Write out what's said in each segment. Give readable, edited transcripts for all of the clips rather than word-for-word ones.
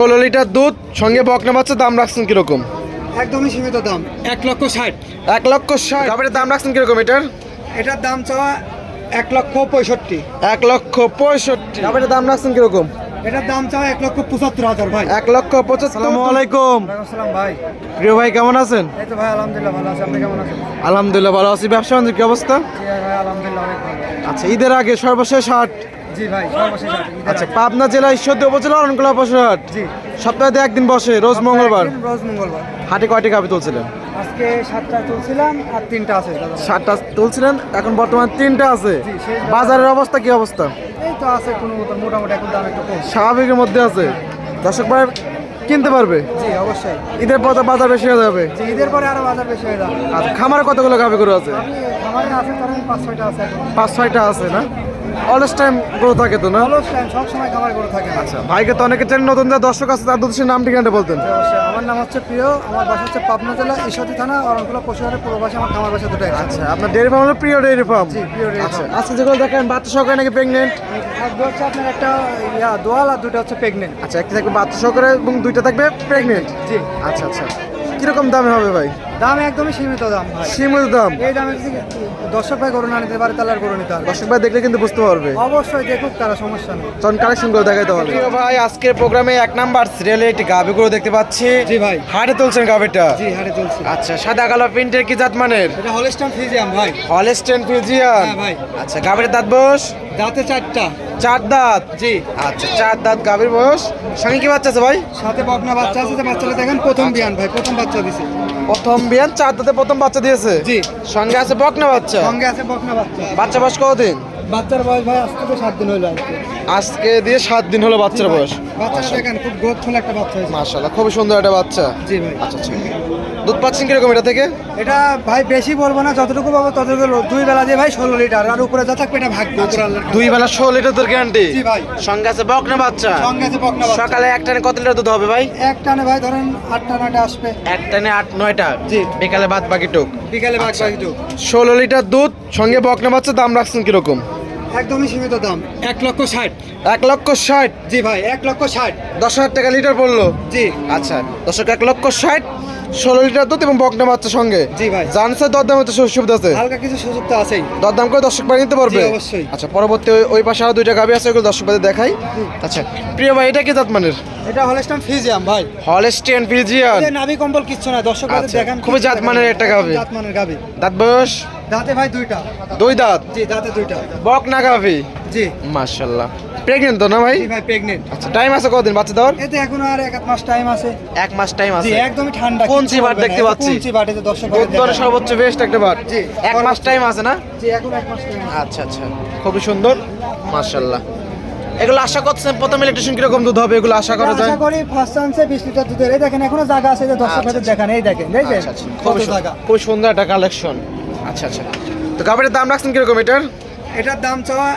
16 litre দুধ সঙ্গে বকনা বাচ্চা, দাম রাখছেন কিরকম? একদমই সীমিত দাম 1,60,000। 1,60,000। গাভীর দাম রাখছেন কিরকম এটার? এটার দাম চাওয়া 1,65,000। 1,65,000। গাভীর দাম রাখছেন কিরকম? এটার দাম চাওয়া 1,75,000 ভাই। 1,75,000। আসসালামু আলাইকুম আসসালাম ভাই। প্রিয় ভাই, কেমন আছেন? এই তো ভাই আলহামদুলিল্লাহ ভালো আছি, আপনি কেমন আছেন? আলহামদুলিল্লাহ ভালো আছি। ব্যবসা বাণিজ্যের কি অবস্থা? জি ভাই আলহামদুলিল্লাহ অনেক ভালো। আচ্ছা, ঈদের আগে সর্বশেষ হাট। জি ভাই সর্বশেষ হাট, ঈদের আচ্ছা, আগে। পাবনা জেলা ঈশ্বরদী উপজেলা অরণকুলা পশুর হাট। জি সপ্তাহে একদিন বসে, রোজ মঙ্গলবার। রোজ মঙ্গলবার। হাটে কয়টি গাভী তুলছিলেন? আজকে 7টা তুলছিলাম আর 3টা আছে দাদা। 7টা তুলছিলেন, এখন বর্তমান 3টা আছে। জি, শেষ বাজারের অবস্থা কি অবস্থা? এই তো আছে কোনো মতো মোটামুটি এখন দাম একটু কম। স্বাভাবিকের মধ্যে আছে। দর্শক ভাই কিনতে পারবে? জি অবশ্যই। ঈদের পর তো বাজার বেশি হয়ে যাবে। জি ঈদের পরে আরো বাজার বেশি হয়ে যাবে। আচ্ছা, খামারে কতগুলো গাভী গরু আছে? আমি খামারে আছে ধরেন 5-6টা আছে এখন। 5-6টা আছে না? অলস টাইম গরু থাকে তো না? অলস টাইম সব সময় খামার করে থাকে। আচ্ছা, ভাইকে তো অনেকে চেন, নতুন যারা দর্শক আছে তার উদ্দেশ্যে নাম ঠিকানাটা বলতেন। জি, অবশ্যই। আমার নাম হচ্ছে প্রিয়, আমার বাসা হচ্ছে পাবনা জেলা ঈশ্বরদী থানা অরণকুলা পশুহাটের পূর্ব পাশে আমার খামার বাসা দুটোই। আচ্ছা, আপনার ডেয়ারি ফার্ম হলো প্রিয় ডেয়ারি ফার্ম। জি প্রিয় রেট। আচ্ছা, আজকে যেগুলো দেখেন বাচ্চা সহকারে নাকি প্রেগনেন্ট? থাকবে হচ্ছে আপনার একটা দোয়াল আর দুটো হচ্ছে প্রেগনেন্ট। আচ্ছা, একটা থাকবে বাচ্চা সহকারে এবং দুইটা থাকবে প্রেগনেন্ট। জি আচ্ছা আচ্ছা, কিরকম দামে হবে ভাই? দাম একদমই সীমিত দাম ভাই। সীমিত দাম। এই দামে যদি দর্শক ভাই গরু না নিতে পারে তাহলে আর গরু নিতে পারবে। দর্শক ভাই দেখলে কিন্তু বুঝতে পারবে। অবশ্যই দেখুক তারা, সমস্যা নেই। তখন কালেকশন করে দেখাইতে হবে। প্রিয় ভাই, আজকের প্রোগ্রামে 1 নাম্বার সিরিয়ালে একটি গাভী গরু দেখতে পাচ্ছি। জি ভাই। হাটে তুলছেন গাভীটা? জি হাটে চলছে। আচ্ছা, সাদা কালো প্রিন্টের কি জাত মানের? এটা হলস্টাইন ফ্রিজিয়াম ভাই। Holstein Friesian. হ্যাঁ ভাই। আচ্ছা, গাভীর দাঁত বয়স? দাঁতে 4টা। 4 দাঁত। জি। আচ্ছা, 4 দাঁত গাভীর বয়স। সঙ্গে কি বাচ্চা আছে ভাই? সাথে বকনা বাচ্চা আছে, যে বাচ্চাটা দেখেন প্রথম বিয়ান ভাই, প্রথম বাচ্চা দিছে। প্রথম বিয়ান, 4 দাঁতে প্রথম বাচ্চা দিয়েছে। জি। সঙ্গে আছে বকনা বাচ্চা। সঙ্গে আছে বকনা বাচ্চা। বাচ্চা বয়স কতদিন? বাচ্চার বয়স ভাই আজকে তো 7 দিন হলো আজকে। আজকে দিয়ে 7 দিন হলো বাচ্চার বয়স। বাচ্চাটা দেখেন খুব গ্রোথফুল একটা বাচ্চা হয়েছে। মাশাআল্লাহ, খুব সুন্দর একটা বাচ্চা। জি ভাই। আচ্ছা আচ্ছা, দুধ পাচ্ছেন কিরকম এটা থেকে? এটা ভাই বেশি বলবো না, যতটুকু পাবো ততটুকু। 2 বেলা দিয়ে ভাই 16 লিটার, আর উপরে যা থাকবে এটা ভাগ্য উপর আল্লাহর কাছে। 2 বেলা 16 লিটার দুধ গ্যারান্টি। জি ভাই। সঙ্গে আছে বকনা বাচ্চা। সঙ্গে আছে বকনা বাচ্চা। সকালে এক টানে কত লিটার দুধ হবে ভাই? এক টানে ভাই ধরেন 8টা 9টা আসবে। এক টানে 8-9টা। জি। বিকালে বাদ বাকি টুক। বিকালে ভাগ আচ্ছা। বাকি যোগ। 16 লিটার দুধ সঙ্গে বকনা বাচ্চা, দাম রাখছেন কিরকম? একদমই সীমিত দাম 1,60,000। 1,60,000। জি ভাই 1,60,000। 10,000 টাকা লিটার পড়লো। জি। আচ্ছা, দর্শক 1,60,000, 16 লিটার দুধ এবং বকনা বাচ্চা সঙ্গে। জি ভাই। জানছে দরদামের তো সুবিধা আছে? হালকা কিছু সুযোগ তো আছেই। দরদাম করে দর্শক ভাই নিতে পারবে? জি, অবশ্যই। আচ্ছা, পরবর্তী ওই পাশে আরো 2টা গাভী আছে, ওগুলো দর্শক ভাই দেখাই। আচ্ছা প্রিয় ভাই, এটা কি জাত মানের? এটা হলস্টাইন ফ্রিজিয়াম ভাই। Holstein Friesian. এই নাভি কম্বল কিচ্ছু না, দর্শক ভাই আচ্ছা, দেখেন খুবই জাতমানের একটা গাভী। জাতমানের গাভী। দাঁত বয়স? দাঁতে ভাই 2টা। 2 দাঁত। জি দাঁতে 2টা। বকনা গাভী। জি। মাশাআল্লাহ, প্রেগনেন্ট তো না ভাই? জি ভাই প্রেগনেন্ট। আচ্ছা, টাইম আছে কতদিন বাচ্চা দেওয়ার? এতে এখন আর 1 মাস টাইম আছে। 1 মাস টাইম জি আছে। একদমই ঠান্ডা। কোন কিচ্ছু চিবাট বলবে না। দেখতে পাচ্ছি? কোন চিবাটে যে দর্শক ভাই দুধ দরে সর্বোচ্চ বেস্ট একটা বার। জি। 1 মাস টাইম আছে না? জি এখন 1 মাস টাইম আছে। আচ্ছা আচ্ছা, খুবই সুন্দর। মাশাআল্লাহ, এগুলো আশা করছেন প্রথম ইলেকট্রিশন কিরকম দুধ হবে? এগুলো আশা করা যায়? আশা করি ফার্স্ট চান্সে 20 লিটার দুধের। এই দেখেন এখনো জায়গা আছে, যে দর্শক ভাই দেখেন, এই দেখেন দেখবেন আচ্ছা আচ্ছা, কত খুবই জায়গা। খুব সুন্দর একটা কালেকশন। আচ্ছা আচ্ছা, তো গাভীর দাম রাখছেন কিরকম এটার? এটার দাম চাওয়া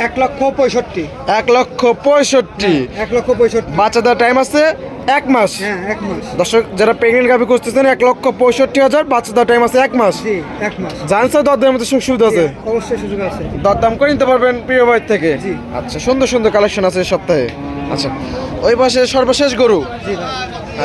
1,65,000। 1,65,000। 1,65,000। বাচ্চা দেওয়ার টাইম আছে 1 মাস। হ্যাঁ 1 মাস। দর্শক যারা প্রেগনেন্ট গাভী খুঁজতেছেন, 1,65,000, বাচ্চা দেওয়ার টাইম আছে 1 মাস। জি 1 মাস। জানছে দরদামের মধ্যে সুযোগ সুবিধা আছে? অবশ্যই সুযোগ আছে। দরদাম করে নিতে পারবেন প্রিয় ভাই থেকে। জি। আচ্ছা, সুন্দর সুন্দর কালেকশন আছে এই সপ্তাহে। আচ্ছা, ওই পাশে সর্বশেষ গরু। জি ভাই।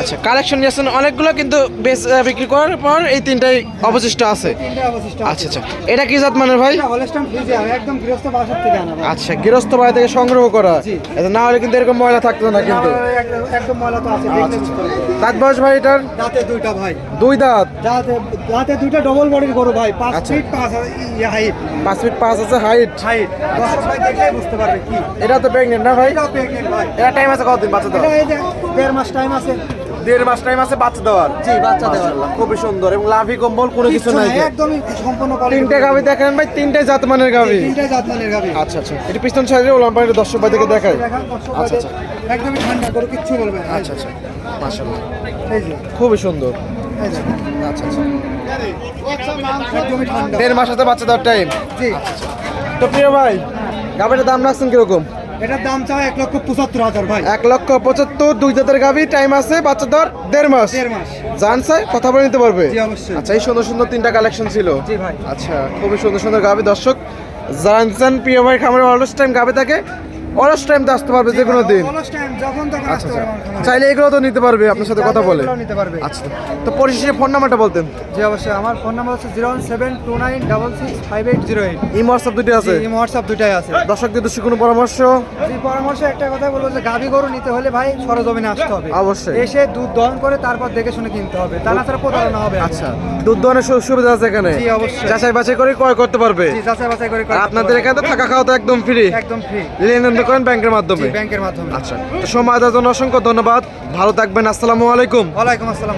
আচ্ছা, কালেকশন নিয়েছেন অনেকগুলো, কিন্তু বেশ বিক্রি করার পর এই 3টাই অবশিষ্ট আছে। 3টা অবশিষ্ট আছে। আচ্ছা আচ্ছা, এটা কি জাত মানের ভাই? এটা হলস্টাইন ফ্রিজিয়াম, একদম গৃহস্থ বাসার থেকে আনা ভাই। আচ্ছা, গৃহস্থ বাড়ি থেকে সংগ্রহ করা। জি। এটা না হলে কিন্তু এরকম ময়লা থাকতো না কিন্তু। একদম ময়লা তো আছে, দেখলে বুঝতে পারবেন। দাঁত বয়স ভাই এটার? দাঁতে 2টা ভাই। 2 দাঁত। দাঁতে 2টা ডবল বডির গরু ভাই। 5 আচ্ছা। Fit 5 height. 5 ফিট 5 আছে হাইট। হাইট দর্শক ভাই দেখলে বুঝতে পারবে কি। এটা তো প্রেগনেন্ট না ভাই? এটাও প্রেগনেন্ট ভাই। এটা টাইম আছে কতদিন বাচ্চা এটা দেওয়ার? এই যে 1.5 মাস টাইম আছে। 1.5 মাস টাইম আছে বাচ্চা দেওয়ার। জি বাচ্চা দেওয়ার। মাশাআল্লাহ, খুবই সুন্দর এবং লাভি কম্বল কোনো কিছু নাই। একদমই সম্পূর্ণ quality। 3টে গাভী দেখেন ভাই, 3টাই জাত মানের গাভী। 3টা জাতমানের গাভী। আচ্ছা আচ্ছা, এটা পিছন সাইডে ওলান পানির দর্শক ভাই থেকে দেখাই। দেখান দর্শক আচ্ছা ভাইদের। একদমই ঠান্ডা গরু, কিচ্ছু বলবে না। আচ্ছা আচ্ছা, মাশাআল্লাহ, এই যে খুবই সুন্দর। এই যে আচ্ছা আচ্ছা, একদমই ঠান্ডা। 1.5 মাস আছে বাচ্চা দেওয়ার টাইম। জি। তো প্রিয় ভাই, গাভীটার দাম রাখছেন কিরকম? এটার দাম চাও 1,75,000 ভাই। 1,75,000, 2 জাতের গাভী, টাইম আছে বাচ্চা দেওয়ার 1.5 মাস। 1.5 মাস। জানছে কথা বলে নিতে পারবে? জি অবশ্যই। আচ্ছা, এই সুন্দর সুন্দর 3টা কালেকশন ছিল। জি ভাই। আচ্ছা, খুবই সুন্দর সুন্দর গাভী। দর্শক জানছেন প্রিয় ভাই খামারে অলস টাইম গাভী থাকে, অলস টাইম তো আসতে পারবে যে কোনো দিন। অলস টাইম যখন তখন আচ্ছা আসতে পারবে আমার খামারে। চাইলে এগুলো তো নিতে পারবে আপনার সাথে কথা বলে। এগুলো নিতে পারবে। আচ্ছা, তো পরিশেষে ফোন নাম্বারটা বলতেন। জি অবশ্যই, আমার ফোন নাম্বার হচ্ছে 01729665808। এই হোয়াটসঅ্যাপ দুটো আছে। জি হোয়াটসঅ্যাপ দুটাই আছে। দর্শকদের উদ্দেশ্যে কোনো পরামর্শ? জি পরামর্শ একটা কথা বলবো যে গাভী গরু নিতে হলে ভাই সরজমিনে আসতে হবে। অবশ্যই। এসে দুধ দহন করে তারপর দেখে শুনে কিনতে হবে, তা না ছাড়া প্রতারণা হবে। আচ্ছা, দুধ দোয়ানের সুবিধা আছে এখানে। জি অবশ্যই। যাচাই বাছাই করে ক্রয় করতে পারবে। জি যাচাই বাছাই করে আর আপনাদের এখানে তো থাকা খাওয়া তো একদম ফ্রি। একদম ফ্রি। লেনদেন তো করেন ব্যাংকের মাধ্যমে। ব্যাংকের মাধ্যমে। আচ্ছা, তো সময় দেওয়ার জন্য অসংখ্য ধন্যবাদ। ভালো থাকবেন। আসসালামু আলাইকুম। ওয়ালাইকুম আসসালাম।